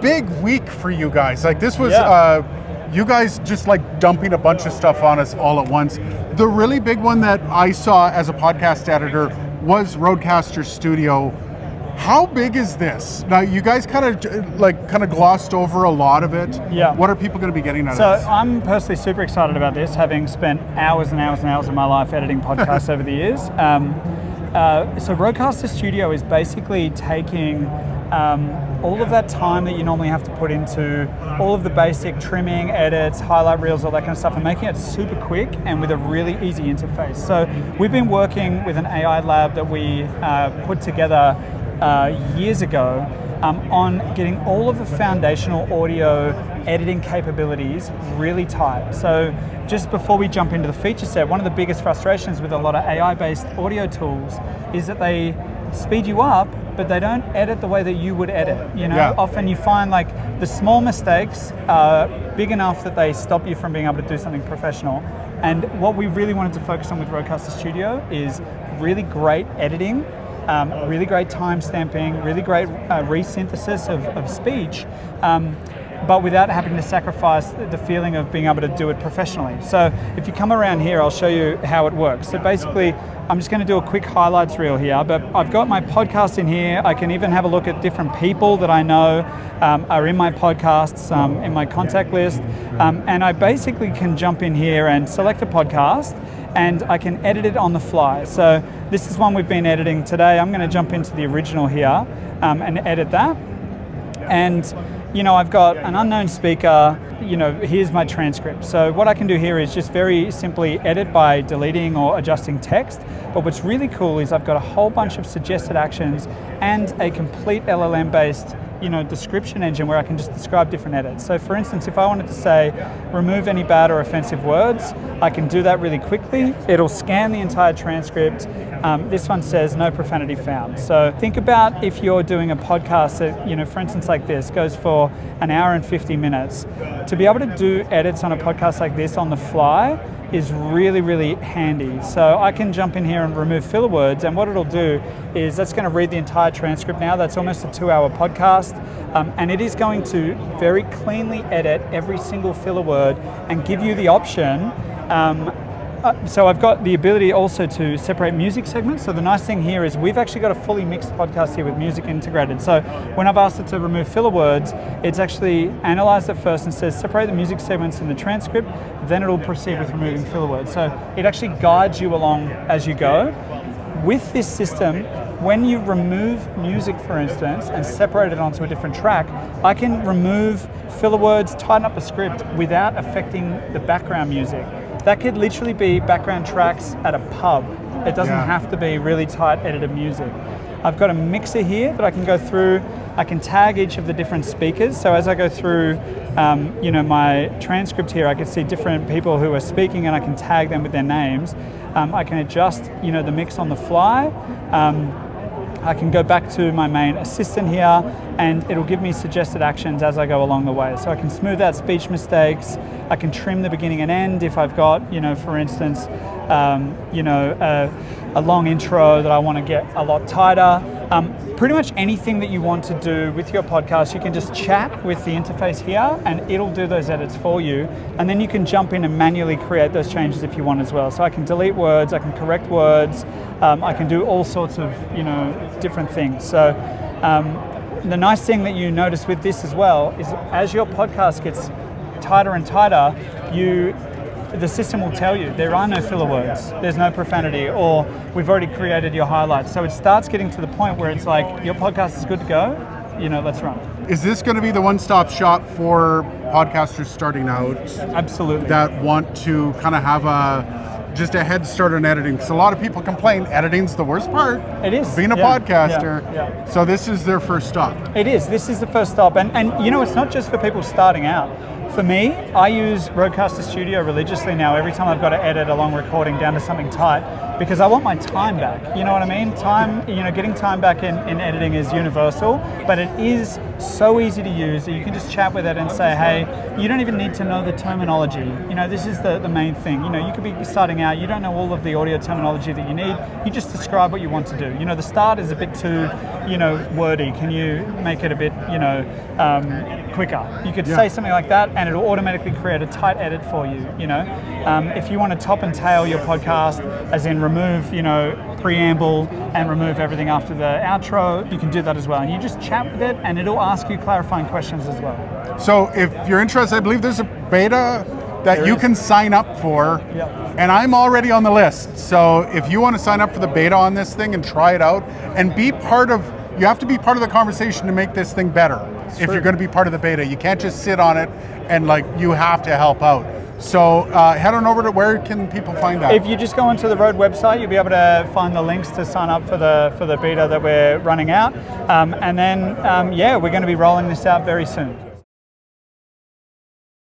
Big week for you guys. Like this was, you guys just like dumping a bunch of stuff on us all at once. The really big one that I saw as a podcast editor was Rodecaster Studio. How big is this? Now you guys kind of glossed over a lot of it. Yeah. What are people going to be getting out of this? So I'm personally super excited about this, having spent hours and hours and hours of my life editing podcasts over the years. So Rodecaster Studio is basically taking all of that time that you normally have to put into all of the basic trimming, edits, highlight reels, all that kind of stuff, and making it super quick and with a really easy interface. So we've been working with an AI lab that we put together years ago on getting all of the foundational audio editing capabilities really tight. So just before we jump into the feature set, one of the biggest frustrations with a lot of AI-based audio tools is that they speed you up, but they don't edit the way that you would edit. You know, often you find like the small mistakes are big enough that they stop you from being able to do something professional. And what we really wanted to focus on with Rodecaster Studio is really great editing, really great time stamping, really great resynthesis of speech, but without having to sacrifice the feeling of being able to do it professionally. So if you come around here, I'll show you how it works. So basically, I'm just going to do a quick highlights reel here, but I've got my podcast in here. I can even have a look at different people that I know are in my podcasts, in my contact list, and I basically can jump in here and select a podcast, and I can edit it on the fly. So this is one we've been editing today. I'm going to jump into the original here and edit that. And you know, I've got an unknown speaker, you know, here's my transcript. So what I can do here is just very simply edit by deleting or adjusting text. But what's really cool is I've got a whole bunch of suggested actions and a complete LLM-based, you know, description engine where I can just describe different edits. So for instance, if I wanted to say, remove any bad or offensive words, I can do that really quickly. It'll scan the entire transcript. This one says no profanity found. So think about if you're doing a podcast that, you know, for instance like this, goes for an hour and 50 minutes. To be able to do edits on a podcast like this on the fly is really, really handy. So I can jump in here and remove filler words, and what it'll do is that's going to read the entire transcript now. That's almost a 2-hour podcast, and it is going to very cleanly edit every single filler word and give you the option. So I've got the ability also to separate music segments. So the nice thing here is we've actually got a fully mixed podcast here with music integrated. So when I've asked it to remove filler words, it's actually analyzed it first and says separate the music segments in the transcript, then it'll proceed with removing filler words. So it actually guides you along as you go. With this system, when you remove music, for instance, and separate it onto a different track, I can remove filler words, tighten up the script without affecting the background music. That could literally be background tracks at a pub. It doesn't have to be really tight edited music. I've got a mixer here that I can go through. I can tag each of the different speakers. So as I go through, you know, my transcript here, I can see different people who are speaking, and I can tag them with their names. I can adjust, you know, the mix on the fly. I can go back to my main assistant here, and it'll give me suggested actions as I go along the way. So I can smooth out speech mistakes. I can trim the beginning and end if I've got, you know, for instance, you know, a long intro that I want to get a lot tighter. Pretty much anything that you want to do with your podcast, you can just chat with the interface here and it'll do those edits for you. And then you can jump in and manually create those changes if you want as well. So I can delete words, I can correct words, I can do all sorts of, you know, different things. So the nice thing that you notice with this as well is as your podcast gets tighter and tighter, the system will tell you there are no filler words, there's no profanity, or we've already created your highlights. So it starts getting to the point where it's like, your podcast is good to go, you know, let's run. Is this going to be the one-stop shop for podcasters starting out? Absolutely. That want to kind of have just a head start on editing? Because a lot of people complain editing's the worst part. It is. Being a podcaster. Yeah. So this is their first stop. It is. This is the first stop. And you know, it's not just for people starting out. For me, I use Rodecaster Studio religiously now every time I've got to edit a long recording down to something tight, because I want my time back. You know what I mean? Time, you know, getting time back in editing is universal, but it is so easy to use that you can just chat with it and say, hey, you don't even need to know the terminology. This is the main thing. You could be starting out, you don't know all of the audio terminology that you need. You just describe what you want to do. The start is a bit too, wordy. Can you make it a bit, quicker? You could say something like that, and it'll automatically create a tight edit for you. If you want to top and tail your podcast, as in remove, preamble and remove everything after the outro, you can do that as well. And you just chat with it, and it'll ask you clarifying questions as well. So if you're interested, I believe there's a beta that you can sign up for, and I'm already on the list. So if you want to sign up for the beta on this thing and try it out and be part of, you have to be part of the conversation to make this thing better. If you're going to be part of the beta, you can't just sit on it and you have to help out. So head on over to, where can people find that? If you just go onto the Rode website, you'll be able to find the links to sign up for the beta that we're running out. And then, we're going to be rolling this out very soon.